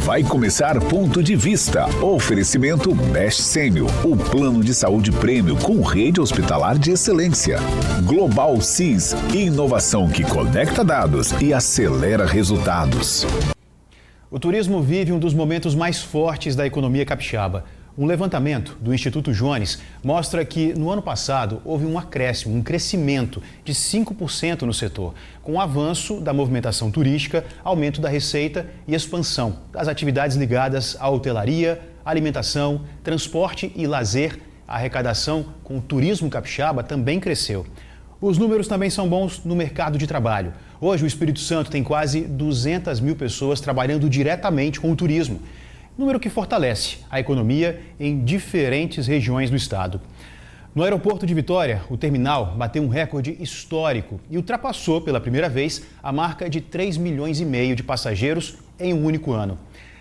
Vai começar Ponto de Vista. Oferecimento Best Sênior, o plano de saúde prêmio com rede hospitalar de excelência. Global CIS, inovação que conecta dados e acelera resultados. O turismo vive um dos momentos mais fortes da economia capixaba. Um levantamento do Instituto Jones mostra que no ano passado houve um acréscimo, um crescimento de 5% no setor, com o avanço da movimentação turística, aumento da receita e expansão das atividades ligadas à hotelaria, alimentação, transporte e lazer. A arrecadação com o turismo capixaba também cresceu. Os números também são bons no mercado de trabalho. Hoje o Espírito Santo tem quase 200 mil pessoas trabalhando diretamente com o turismo. Número que fortalece a economia em diferentes regiões do estado. No aeroporto de Vitória, o terminal bateu um recorde histórico e ultrapassou pela primeira vez a marca de 3,5 milhões de passageiros em um único ano.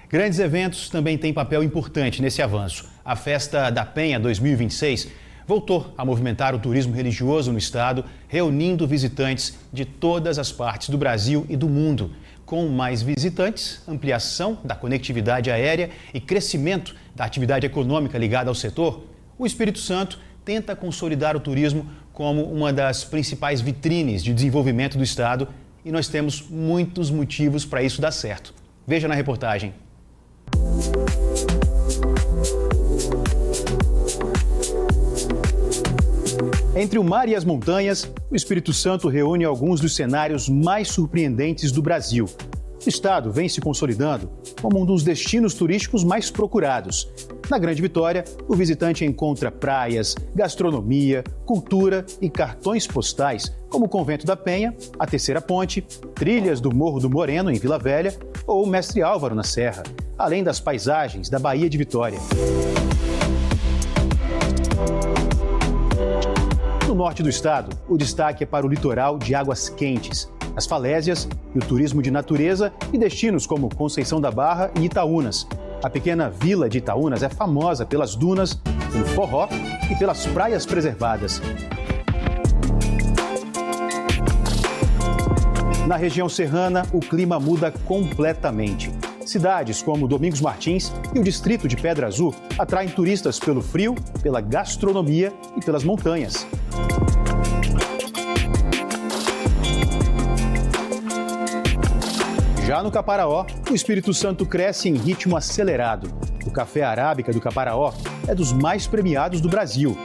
Grandes eventos também têm papel importante nesse avanço. A Festa da Penha 2026 voltou a movimentar o turismo religioso no estado, reunindo visitantes de todas as partes do Brasil e do mundo. Com mais visitantes, ampliação da conectividade aérea e crescimento da atividade econômica ligada ao setor, o Espírito Santo tenta consolidar o turismo como uma das principais vitrines de desenvolvimento do estado e nós temos muitos motivos para isso dar certo. Veja na reportagem. Entre o mar e as montanhas, o Espírito Santo reúne alguns dos cenários mais surpreendentes do Brasil. O estado vem se consolidando como um dos destinos turísticos mais procurados. Na Grande Vitória, o visitante encontra praias, gastronomia, cultura e cartões postais, como o Convento da Penha, a Terceira Ponte, trilhas do Morro do Moreno, em Vila Velha, ou o Mestre Álvaro, na Serra, além das paisagens da Baía de Vitória. No norte do estado, o destaque é para o litoral de águas quentes, as falésias e o turismo de natureza e destinos como Conceição da Barra e Itaúnas. A pequena vila de Itaúnas é famosa pelas dunas, pelo forró e pelas praias preservadas. Na região serrana, o clima muda completamente. Cidades como Domingos Martins e o distrito de Pedra Azul atraem turistas pelo frio, pela gastronomia e pelas montanhas. Já no Caparaó, o Espírito Santo cresce em ritmo acelerado. O café arábica do Caparaó é dos mais premiados do Brasil.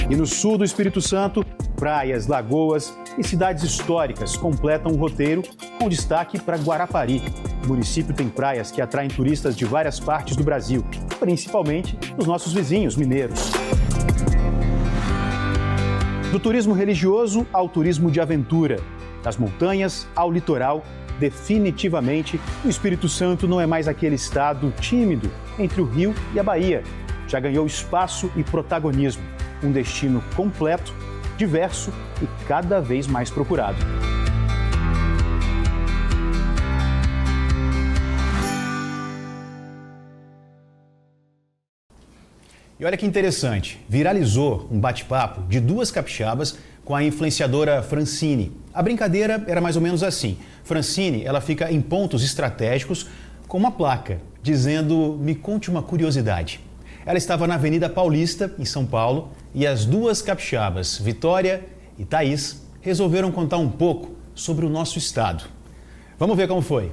E no sul do Espírito Santo, praias, lagoas e cidades históricas completam o roteiro, com destaque para Guarapari. O município tem praias que atraem turistas de várias partes do Brasil, principalmente os nossos vizinhos mineiros. Do turismo religioso ao turismo de aventura, das montanhas ao litoral, definitivamente o Espírito Santo não é mais aquele estado tímido entre o Rio e a Bahia. Já ganhou espaço e protagonismo, um destino completo, diverso e cada vez mais procurado. E olha que interessante, viralizou um bate-papo de duas capixabas com a influenciadora Francine. A brincadeira era mais ou menos assim. Francine, ela fica em pontos estratégicos com uma placa dizendo: "Me conte uma curiosidade". Ela estava na Avenida Paulista, em São Paulo, e as duas capixabas, Vitória e Thaís, resolveram contar um pouco sobre o nosso estado. Vamos ver como foi.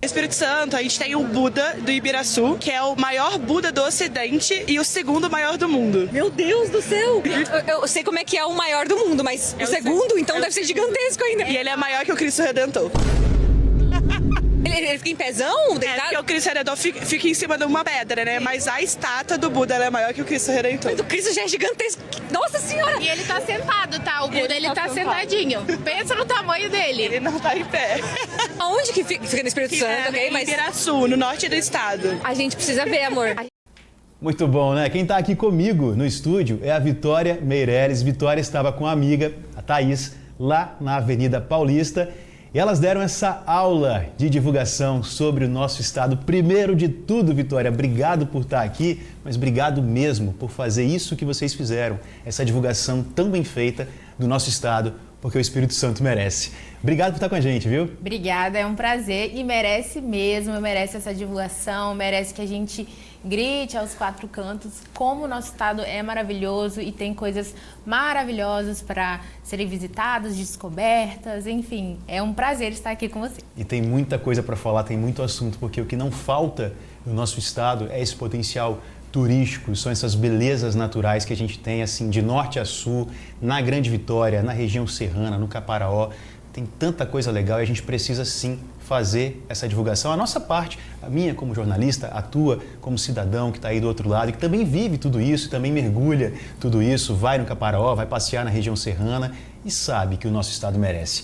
No Espírito Santo, a gente tem o Buda do Ibiraçu, que é o maior Buda do Ocidente e o segundo maior do mundo. Meu Deus do céu! Eu sei como é que é o maior do mundo, mas o segundo, então deve ser gigantesco ainda. E ele é maior que o Cristo Redentor. Ele fica em pezão, deitado? Porque o Cristo Redentor fica em cima de uma pedra, né? Mas a estátua do Buda ela é maior que o Cristo Redentor. Mas o Cristo já é gigantesco. Nossa Senhora! E ele tá sentado, tá? O Buda, ele tá sentadinho. Pensa no tamanho dele. Ele não tá em pé. Aonde que fica? Fica no Espírito Santo, ok? Mas... Ibiraçu, no norte do estado. A gente precisa ver, amor. Muito bom, né? Quem tá aqui comigo no estúdio é a Vitória Meireles. Vitória estava com a amiga, a Thaís, lá na Avenida Paulista. E elas deram essa aula de divulgação sobre o nosso estado. Primeiro de tudo, Vitória, obrigado por estar aqui, mas obrigado mesmo por fazer isso que vocês fizeram, essa divulgação tão bem feita do nosso estado porque o Espírito Santo merece. Obrigado por estar com a gente, viu? Obrigada, é um prazer e merece mesmo, merece essa divulgação, merece que a gente grite aos quatro cantos como o nosso estado é maravilhoso e tem coisas maravilhosas para serem visitadas, descobertas, enfim, é um prazer estar aqui com você. E tem muita coisa para falar, tem muito assunto, porque o que não falta no nosso estado é esse potencial turístico, são essas belezas naturais que a gente tem, assim, de norte a sul, na Grande Vitória, na região serrana, no Caparaó. Tem tanta coisa legal e a gente precisa, sim, fazer essa divulgação. A nossa parte, a minha como jornalista, a tua como cidadão que está aí do outro lado e que também vive tudo isso, também mergulha tudo isso, vai no Caparaó, vai passear na região serrana e sabe que o nosso estado merece.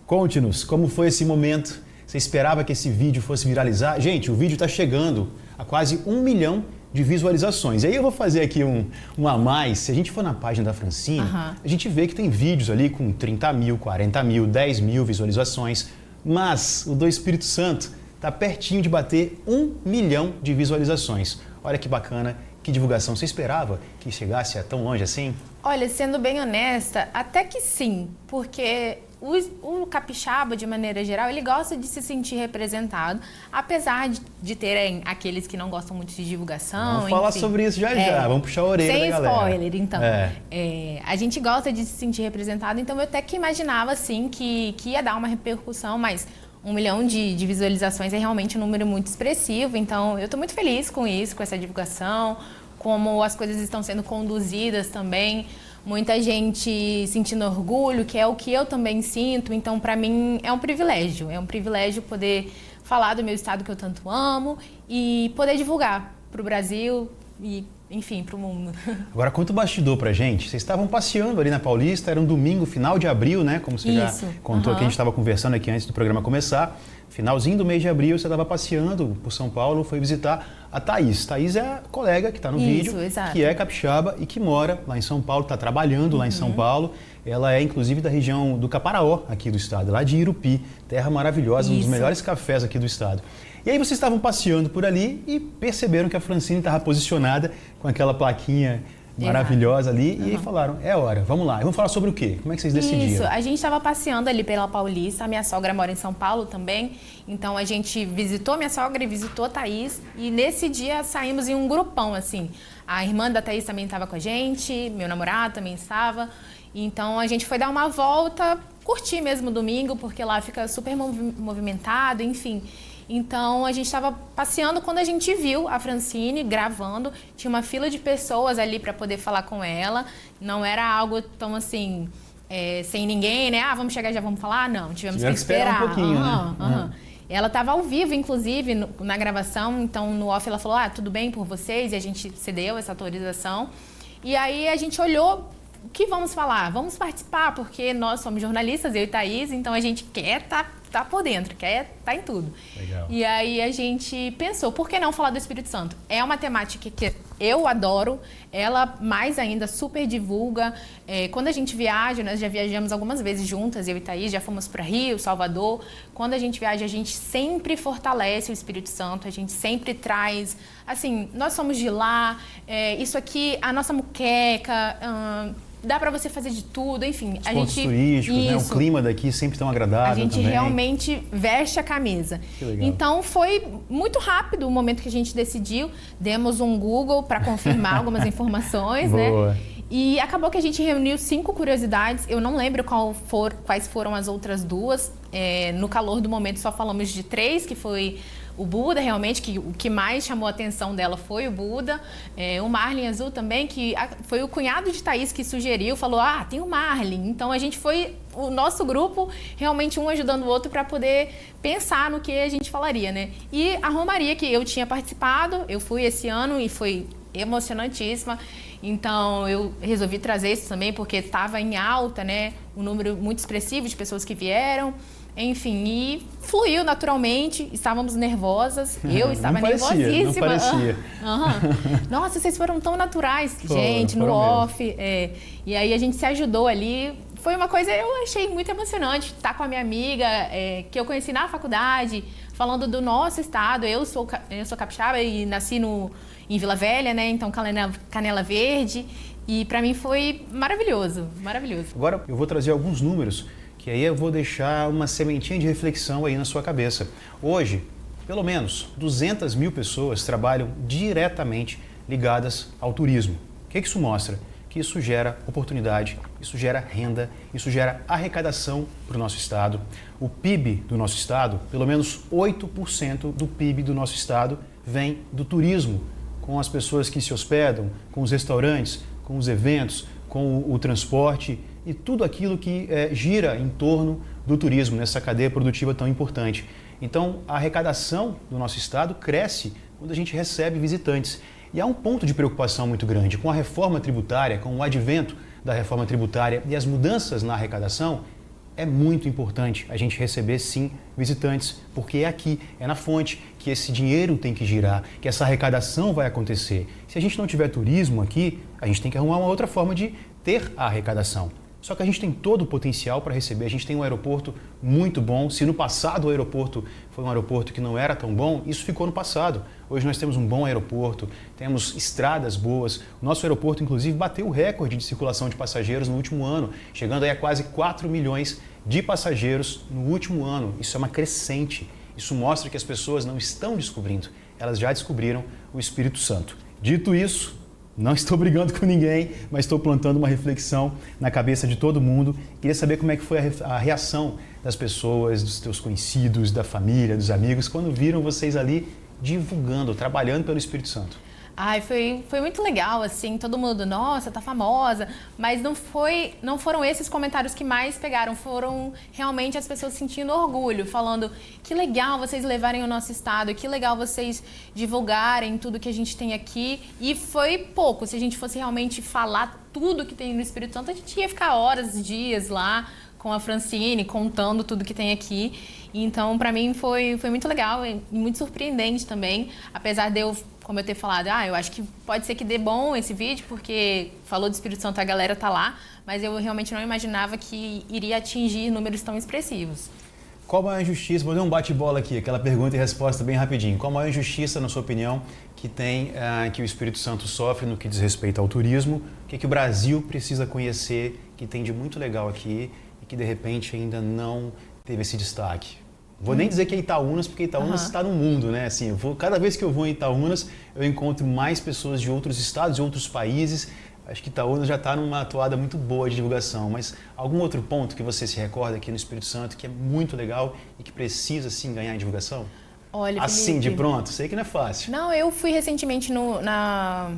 Conte-nos, como foi esse momento? Você esperava que esse vídeo fosse viralizar? Gente, o vídeo está chegando a quase 1 milhão de visualizações. E aí eu vou fazer aqui um a mais. Se a gente for na página da Francine, a gente vê que tem vídeos ali com 30 mil, 40 mil, 10 mil visualizações. Mas o do Espírito Santo está pertinho de bater 1 milhão de visualizações. Olha que bacana, que divulgação. Você esperava que chegasse a tão longe assim? Olha, sendo bem honesta, até que sim, porque o capixaba, de maneira geral, ele gosta de se sentir representado, apesar de terem aqueles que não gostam muito de divulgação. Vamos falar sobre isso já, vamos puxar a orelha da galera. Sem spoiler, então. A gente gosta de se sentir representado, então eu até que imaginava, assim, que ia dar uma repercussão, mas 1 milhão de visualizações é realmente um número muito expressivo, então eu estou muito feliz com isso, com essa divulgação, como as coisas estão sendo conduzidas também. Muita gente sentindo orgulho, que é o que eu também sinto. Então, para mim, é um privilégio poder falar do meu estado que eu tanto amo e poder divulgar para o Brasil e, enfim, para o mundo. Agora, conta o bastidor pra gente. Vocês estavam passeando ali na Paulista, era um domingo, final de abril, né? Como você já contou, que a gente estava conversando aqui antes do programa começar. Finalzinho do mês de abril, você estava passeando por São Paulo, foi visitar a Thaís. Thaís é a colega que está no vídeo, que é capixaba e que mora lá em São Paulo, está trabalhando lá em São Paulo. Ela é, inclusive, da região do Caparaó, aqui do estado, lá de Irupi, terra maravilhosa, um dos melhores cafés aqui do estado. E aí vocês estavam passeando por ali e perceberam que a Francine estava posicionada com aquela plaquinha maravilhosa ali, e aí falaram, é hora, vamos lá. E vamos falar sobre o quê? Como é que vocês decidiram? Isso, a gente estava passeando ali pela Paulista, a minha sogra mora em São Paulo também, então a gente visitou minha sogra e visitou a Thaís, e nesse dia saímos em um grupão, assim. A irmã da Thaís também estava com a gente, meu namorado também estava, então a gente foi dar uma volta, curtir mesmo o domingo, porque lá fica super movimentado, enfim. Então, a gente estava passeando quando a gente viu a Francine gravando. Tinha uma fila de pessoas ali para poder falar com ela. Não era algo tão assim, sem ninguém, né? Ah, vamos chegar e já vamos falar? Não, tivemos que esperar. Um pouquinho, né? Ela estava ao vivo, inclusive, na gravação. Então, no off, ela falou, tudo bem por vocês? E a gente cedeu essa autorização. E aí, a gente olhou, o que vamos falar? Vamos participar, porque nós somos jornalistas, eu e Thaís, então a gente quer tá por dentro, quer tá em tudo. Legal. E aí a gente pensou, por que não falar do Espírito Santo? É uma temática que eu adoro, ela mais ainda super divulga. Quando a gente viaja, nós já viajamos algumas vezes juntas, eu e Thaís, já fomos para Rio, Salvador. Quando a gente viaja, a gente sempre fortalece o Espírito Santo, a gente sempre traz, assim, nós somos de lá, isso aqui, a nossa muqueca, dá para você fazer de tudo, enfim. Os pontos turísticos, né? O clima daqui sempre tão agradável. A gente também realmente veste a camisa. Que legal. Então foi muito rápido o momento que a gente decidiu. Demos um Google para confirmar algumas informações, Boa. né? E acabou que a gente reuniu 5 curiosidades. Eu não lembro quais foram as outras 2. No calor do momento só falamos de 3, que foi o Buda, realmente, que o que mais chamou a atenção dela foi o Buda. O Marlin Azul também, que foi o cunhado de Thaís que sugeriu, falou, tem o Marlin. Então a gente foi, o nosso grupo, realmente um ajudando o outro para poder pensar no que a gente falaria, né? E a Romaria, que eu tinha participado, eu fui esse ano e foi emocionantíssima. Então eu resolvi trazer isso também, porque estava em alta, né? Um número muito expressivo de pessoas que vieram. Enfim, e fluiu naturalmente, estávamos nervosas, eu estava nervosíssima. Não parecia. Nossa, vocês foram tão naturais, gente, no foram off. E aí a gente se ajudou ali. Foi uma coisa, eu achei muito emocionante estar com a minha amiga, que eu conheci na faculdade, falando do nosso estado. Eu sou capixaba e nasci em Vila Velha, né? Então Canela Verde. E para mim foi maravilhoso, maravilhoso. Agora eu vou trazer alguns números que aí eu vou deixar uma sementinha de reflexão aí na sua cabeça. Hoje, pelo menos 200 mil pessoas trabalham diretamente ligadas ao turismo. O que isso mostra? Que isso gera oportunidade, isso gera renda, isso gera arrecadação para o nosso estado. O PIB do nosso estado, pelo menos 8% do PIB do nosso estado vem do turismo, com as pessoas que se hospedam, com os restaurantes, com os eventos, com o transporte e tudo aquilo que gira em torno do turismo, nessa cadeia produtiva tão importante. Então, a arrecadação do nosso estado cresce quando a gente recebe visitantes. E há um ponto de preocupação muito grande. Com a reforma tributária, com o advento da reforma tributária e as mudanças na arrecadação, é muito importante a gente receber, sim, visitantes, porque é aqui, é na fonte, que esse dinheiro tem que girar, que essa arrecadação vai acontecer. Se a gente não tiver turismo aqui, a gente tem que arrumar uma outra forma de ter a arrecadação. Só que a gente tem todo o potencial para receber, a gente tem um aeroporto muito bom. Se no passado o aeroporto foi um aeroporto que não era tão bom, isso ficou no passado. Hoje nós temos um bom aeroporto, temos estradas boas. O nosso aeroporto, inclusive, bateu o recorde de circulação de passageiros no último ano, chegando aí a quase 4 milhões de passageiros no último ano. Isso é uma crescente. Isso mostra que as pessoas não estão descobrindo, elas já descobriram o Espírito Santo. Dito isso, não estou brigando com ninguém, mas estou plantando uma reflexão na cabeça de todo mundo. Queria saber como é que foi a reação das pessoas, dos teus conhecidos, da família, dos amigos, quando viram vocês ali divulgando, trabalhando pelo Espírito Santo. Ai, foi muito legal, assim, todo mundo, nossa, tá famosa, mas não foram esses comentários que mais pegaram, foram realmente as pessoas sentindo orgulho, falando que legal vocês levarem o nosso estado, que legal vocês divulgarem tudo que a gente tem aqui, e foi pouco, se a gente fosse realmente falar tudo que tem no Espírito Santo, a gente ia ficar horas, dias lá com a Francine, contando tudo que tem aqui. Então, para mim, foi muito legal e muito surpreendente também, apesar de eu, como eu ter falado, eu acho que pode ser que dê bom esse vídeo, porque falou do Espírito Santo, a galera tá lá, mas eu realmente não imaginava que iria atingir números tão expressivos. Qual a maior injustiça, vou dar um bate-bola aqui, aquela pergunta e resposta bem rapidinho. Qual a maior injustiça, na sua opinião, que o Espírito Santo sofre no que diz respeito ao turismo? O que o Brasil precisa conhecer, que tem de muito legal aqui e que de repente ainda não teve esse destaque? Vou nem dizer que é Itaúnas, porque Itaúnas está no mundo, né? Assim, cada vez que eu vou em Itaúnas, eu encontro mais pessoas de outros estados, de outros países. Acho que Itaúnas já está numa atoada muito boa de divulgação. Mas algum outro ponto que você se recorda aqui no Espírito Santo que é muito legal e que precisa, sim, ganhar em divulgação? Olha, assim, Felipe, de pronto? Sei que não é fácil. Não, eu fui recentemente na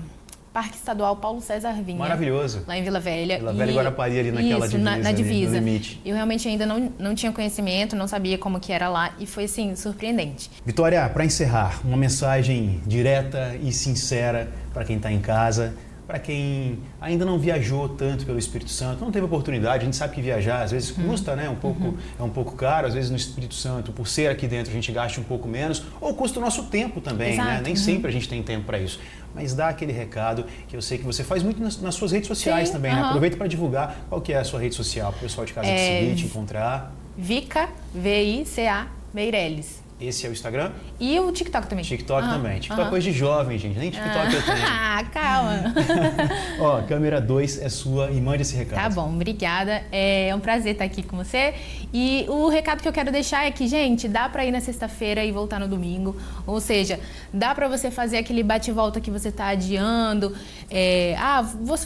Parque Estadual Paulo César Vinha. Maravilhoso. Lá em Vila Velha. Vila Velha e Guarapari, ali naquela divisa. Na divisa. Ali, no limite. Eu realmente ainda não tinha conhecimento, não sabia como que era lá e foi, assim, surpreendente. Vitória, para encerrar, uma mensagem direta e sincera para quem está em casa, para quem ainda não viajou tanto pelo Espírito Santo, não teve oportunidade, a gente sabe que viajar às vezes custa, né? É um pouco caro, às vezes no Espírito Santo, por ser aqui dentro, a gente gasta um pouco menos, ou custa o nosso tempo também, né? Nem sempre a gente tem tempo para isso. Mas dá aquele recado que eu sei que você faz muito nas suas redes sociais também, né? Aproveita para divulgar qual que é a sua rede social, para o pessoal de casa te seguir, te encontrar. Vica, V-I-C-A, Meirelles. Esse é o Instagram? E o TikTok também. TikTok também. TikTok é coisa de jovem, gente. Nem TikTok eu tenho. Calma. Ó, câmera 2 é sua e mande esse recado. Tá bom, obrigada. É um prazer estar aqui com você. E o recado que eu quero deixar é que, gente, dá pra ir na sexta-feira e voltar no domingo. Ou seja, dá pra você fazer aquele bate-volta que você tá adiando.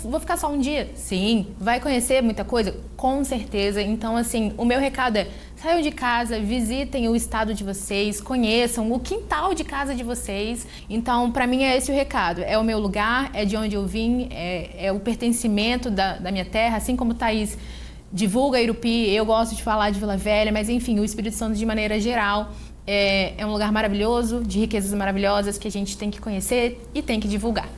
Vou ficar só um dia? Sim. Vai conhecer muita coisa? Com certeza. Então, assim, o meu recado é: saiam de casa, visitem o estado de vocês, conheçam o quintal de casa de vocês. Então, para mim, é esse o recado. É o meu lugar, é de onde eu vim, é o pertencimento da minha terra. Assim como Thaís divulga Irupi, eu gosto de falar de Vila Velha, mas enfim, o Espírito Santo de maneira geral é um lugar maravilhoso, de riquezas maravilhosas que a gente tem que conhecer e tem que divulgar.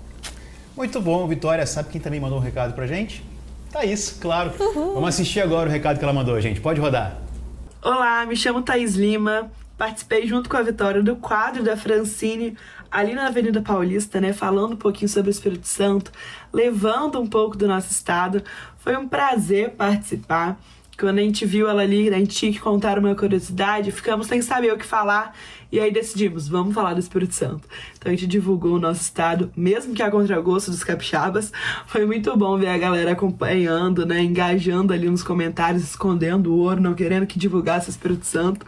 Muito bom, Vitória. Sabe quem também mandou um recado pra gente? Thaís, claro. Vamos assistir agora o recado que ela mandou, gente. Pode rodar. Olá, me chamo Thaís Lima, participei junto com a Vitória do quadro da Francine ali na Avenida Paulista, né, falando um pouquinho sobre o Espírito Santo, levando um pouco do nosso estado. Foi um prazer participar. Quando a gente viu ela ali, a gente tinha que contar uma curiosidade, ficamos sem saber o que falar, e aí decidimos, vamos falar do Espírito Santo. Então a gente divulgou o nosso estado, mesmo que a contragosto dos capixabas. Foi muito bom ver a galera acompanhando, né, engajando ali nos comentários, escondendo o ouro, não querendo que divulgasse o Espírito Santo.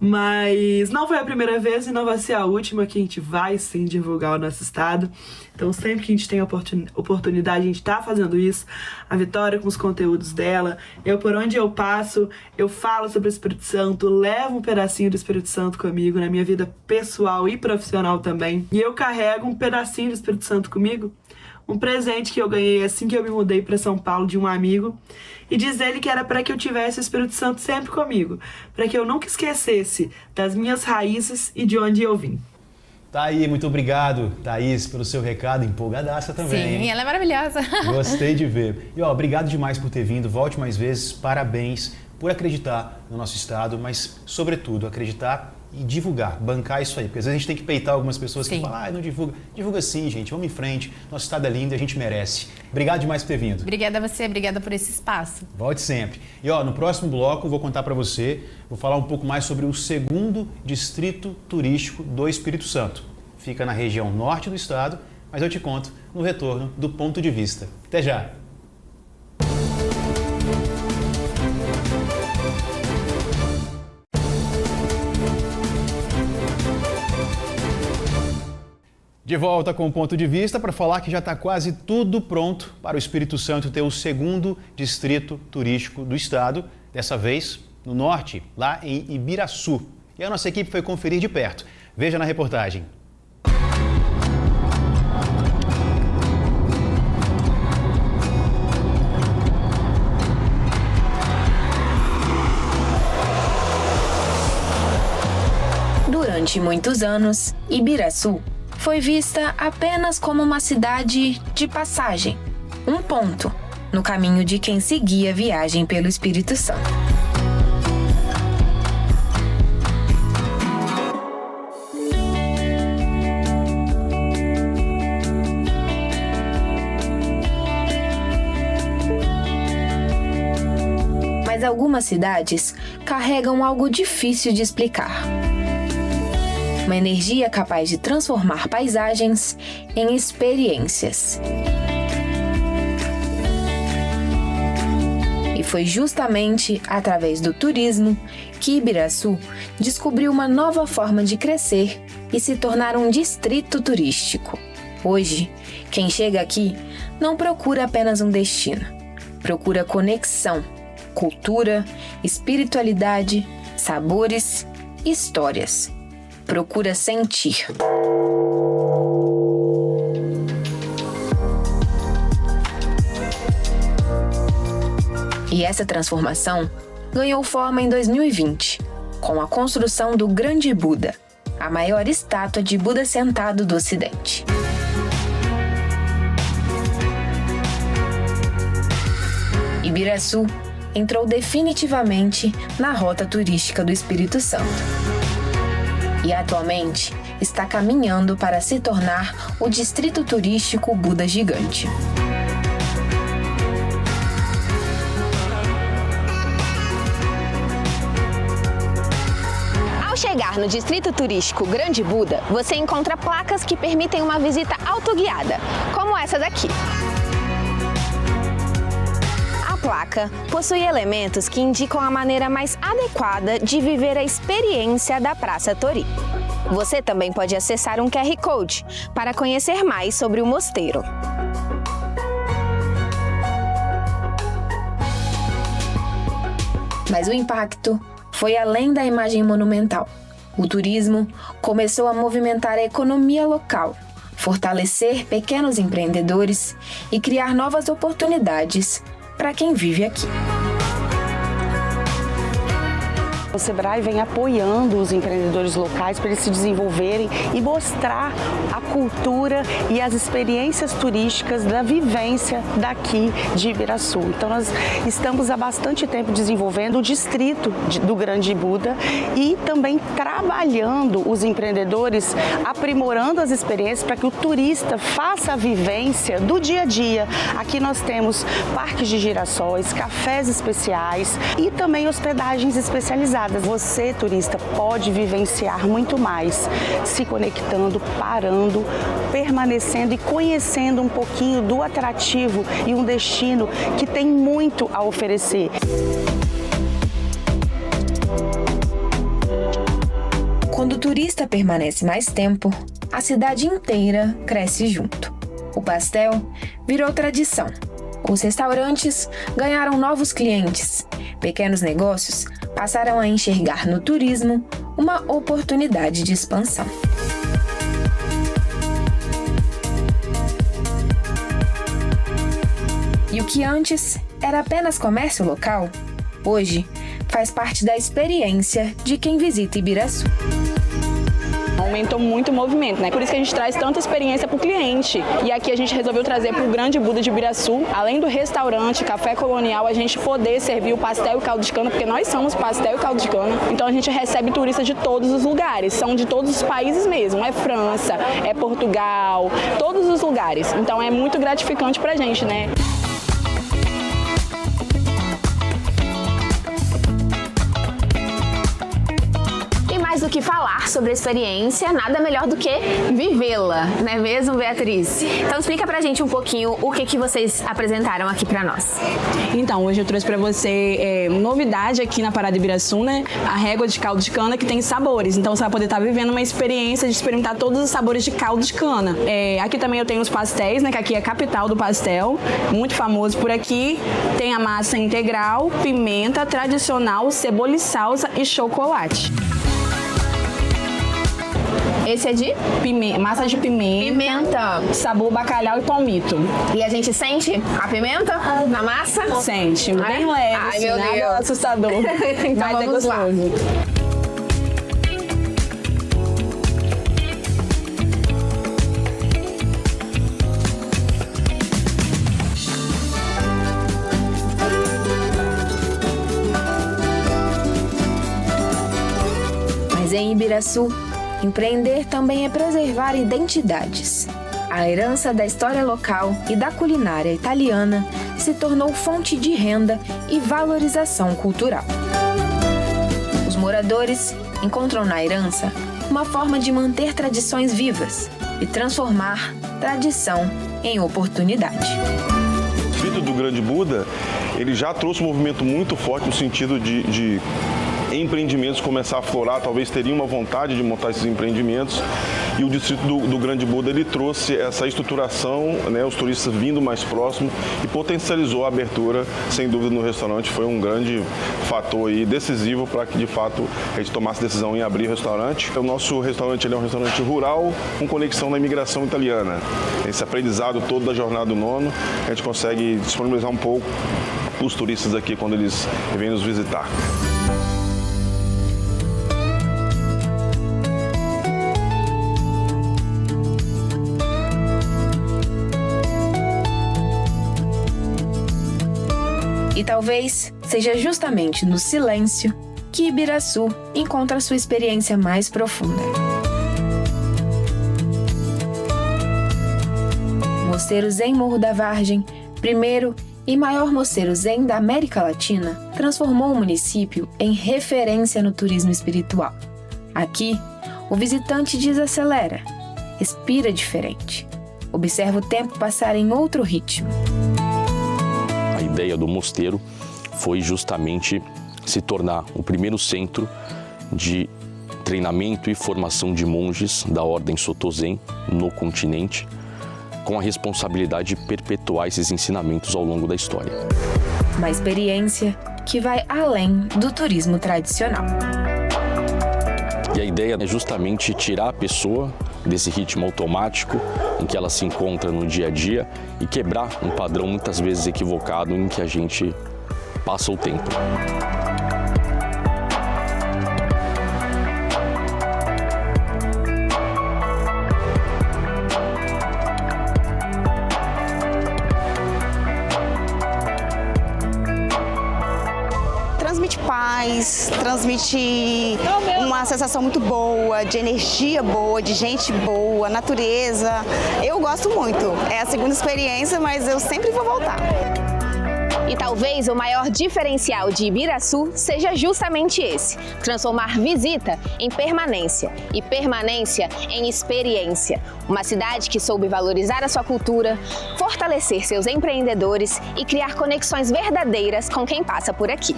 Mas não foi a primeira vez e não vai ser a última que a gente vai sim divulgar o nosso estado. Então sempre que a gente tem a oportunidade, a gente tá fazendo isso. A Vitória com os conteúdos dela. Eu, por onde eu passo, eu falo sobre o Espírito Santo, levo um pedacinho do Espírito Santo comigo na minha vida pessoal e profissional também. E eu carrego um pedacinho do Espírito Santo comigo. Um presente que eu ganhei assim que eu me mudei para São Paulo de um amigo. E diz ele que era para que eu tivesse o Espírito Santo sempre comigo. Para que eu nunca esquecesse das minhas raízes e de onde eu vim. Tá aí, muito obrigado, Thaís, pelo seu recado. Empolgadaça também. Sim, hein? ela é maravilhosa. Gostei de ver. E obrigado demais por ter vindo. Volte mais vezes. Parabéns por acreditar no nosso estado, mas, sobretudo, acreditar e divulgar, bancar isso aí. Porque às vezes a gente tem que peitar algumas pessoas que falam, não divulga. Divulga sim, gente, vamos em frente. Nosso estado é lindo e a gente merece. Obrigado demais por ter vindo. Obrigada a você, obrigada por esse espaço. Volte sempre. E no próximo bloco eu vou contar para você, vou falar um pouco mais sobre o 2º Distrito Turístico do Espírito Santo. Fica na região norte do estado, mas eu te conto no retorno do Ponto de Vista. Até já! De volta com o Ponto de Vista para falar que já está quase tudo pronto para o Espírito Santo ter o 2º Distrito Turístico do estado, dessa vez no norte, lá em Ibiraçu. E a nossa equipe foi conferir de perto. Veja na reportagem. Durante muitos anos, Ibiraçu foi vista apenas como uma cidade de passagem, um ponto no caminho de quem seguia a viagem pelo Espírito Santo. Mas algumas cidades carregam algo difícil de explicar. Uma energia capaz de transformar paisagens em experiências. E foi justamente através do turismo que Ibiraçu descobriu uma nova forma de crescer e se tornar um distrito turístico. Hoje, quem chega aqui não procura apenas um destino, procura conexão, cultura, espiritualidade, sabores, histórias. Procura sentir. E essa transformação ganhou forma em 2020, com a construção do Grande Buda, a maior estátua de Buda sentado do Ocidente. Ibiraçu entrou definitivamente na rota turística do Espírito Santo. E atualmente está caminhando para se tornar o Distrito Turístico Buda Gigante. Ao chegar no Distrito Turístico Grande Buda, você encontra placas que permitem uma visita autoguiada, como essa daqui. A placa possui elementos que indicam a maneira mais adequada de viver a experiência da Praça Tori. Você também pode acessar um QR Code para conhecer mais sobre o mosteiro. Mas o impacto foi além da imagem monumental. O turismo começou a movimentar a economia local, fortalecer pequenos empreendedores e criar novas oportunidades para quem vive aqui. O Sebrae vem apoiando os empreendedores locais para eles se desenvolverem e mostrar a cultura e as experiências turísticas da vivência daqui de Ibiraçu. Então nós estamos há bastante tempo desenvolvendo o distrito do Grande Buda e também trabalhando os empreendedores, aprimorando as experiências para que o turista faça a vivência do dia a dia. Aqui nós temos parques de girassóis, cafés especiais e também hospedagens especializadas. Você, turista, pode vivenciar muito mais, se conectando, parando, permanecendo e conhecendo um pouquinho do atrativo e um destino que tem muito a oferecer. Quando o turista permanece mais tempo, a cidade inteira cresce junto. O pastel virou tradição. Os restaurantes ganharam novos clientes. Pequenos negócios passaram a enxergar no turismo uma oportunidade de expansão. E o que antes era apenas comércio local, hoje faz parte da experiência de quem visita Ibiraçu. Aumentou muito o movimento, né? Por isso que a gente traz tanta experiência para o cliente. E aqui a gente resolveu trazer para o Grande Buda de Ibiraçu, além do restaurante, café colonial, a gente poder servir o pastel e caldo de cana, porque nós somos pastel e caldo de cana. Então a gente recebe turistas de todos os lugares, são de todos os países mesmo. É França, é Portugal, todos os lugares. Então é muito gratificante para a gente, né? Mais do que falar sobre a experiência, nada melhor do que vivê-la, não é mesmo, Beatriz? Então explica pra gente um pouquinho o que vocês apresentaram aqui pra nós. Então, hoje eu trouxe pra você novidade aqui na Parada Ibiraçu, né? A régua de caldo de cana que tem sabores. Então você vai poder estar vivendo uma experiência de experimentar todos os sabores de caldo de cana. Aqui também eu tenho os pastéis, né? Que aqui é a capital do pastel, muito famoso por aqui. Tem a massa integral, pimenta tradicional, cebola e salsa e chocolate. Esse é de? Massa de pimenta. Sabor bacalhau e palmito. E a gente sente a pimenta na massa? Sente, bem leve. Ai, meu nada Deus. assustador. Então mas vamos é lá. gostoso. Mas em Ibiraçu, empreender também é preservar identidades. A herança da história local e da culinária italiana se tornou fonte de renda e valorização cultural. Os moradores encontram na herança uma forma de manter tradições vivas e transformar tradição em oportunidade. O distrito do Grande Buda, ele já trouxe um movimento muito forte no sentido de empreendimentos começar a aflorar, talvez teriam uma vontade de montar esses empreendimentos. E o distrito do Grande Buda, ele trouxe essa estruturação, né, os turistas vindo mais próximo e potencializou a abertura, sem dúvida, no restaurante. Foi um grande fator aí, decisivo para que, de fato, a gente tomasse decisão em abrir o restaurante. O nosso restaurante, ele é um restaurante rural com conexão na imigração italiana. Esse aprendizado todo da Jornada do Nono, a gente consegue disponibilizar um pouco os turistas aqui quando eles vêm nos visitar. E talvez seja justamente no silêncio que Ibiraçu encontra sua experiência mais profunda. O Mosteiro Zen Morro da Vargem, primeiro e maior mosteiro zen da América Latina, transformou o município em referência no turismo espiritual. Aqui, o visitante desacelera, respira diferente, observa o tempo passar em outro ritmo. A ideia do mosteiro foi justamente se tornar o primeiro centro de treinamento e formação de monges da Ordem Soto Zen no continente, com a responsabilidade de perpetuar esses ensinamentos ao longo da história. Uma experiência que vai além do turismo tradicional. E a ideia é justamente tirar a pessoa desse ritmo automático em que ela se encontra no dia a dia e quebrar um padrão muitas vezes equivocado em que a gente passa o tempo. paz, transmite uma sensação muito boa, de energia boa, de gente boa, natureza. Eu gosto muito. É a segunda experiência, mas eu sempre vou voltar. E talvez o maior diferencial de Ibiraçu seja justamente esse: transformar visita em permanência e permanência em experiência. Uma cidade que soube valorizar a sua cultura, fortalecer seus empreendedores e criar conexões verdadeiras com quem passa por aqui.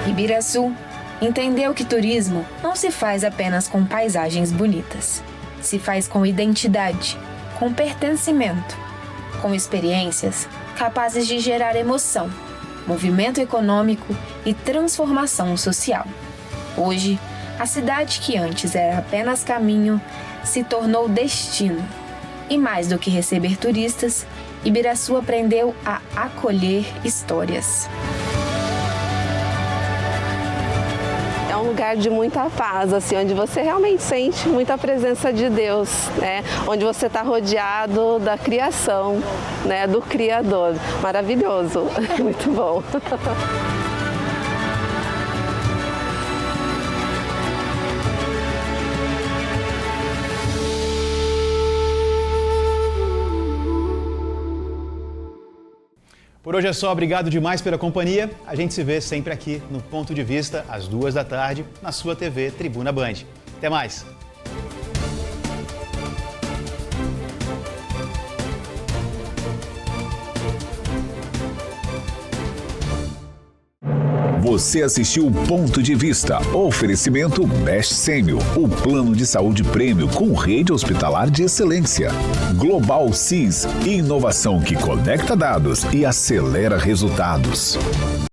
Ibiraçu entendeu que turismo não se faz apenas com paisagens bonitas. Se faz com identidade, com pertencimento, com experiências capazes de gerar emoção, movimento econômico e transformação social. Hoje, a cidade que antes era apenas caminho se tornou destino. E mais do que receber turistas, Ibiraçu aprendeu a acolher histórias. É um lugar de muita paz, assim, onde você realmente sente muita presença de Deus, né? Onde você está rodeado da criação, né? Do Criador. Maravilhoso, muito bom. Por hoje é só, obrigado demais pela companhia. A gente se vê sempre aqui no Ponto de Vista, às 14h, na sua TV Tribuna Band. Até mais! Você assistiu Ponto de Vista, oferecimento Best Sênior, o plano de saúde prêmio com rede hospitalar de excelência. Global SIS, inovação que conecta dados e acelera resultados.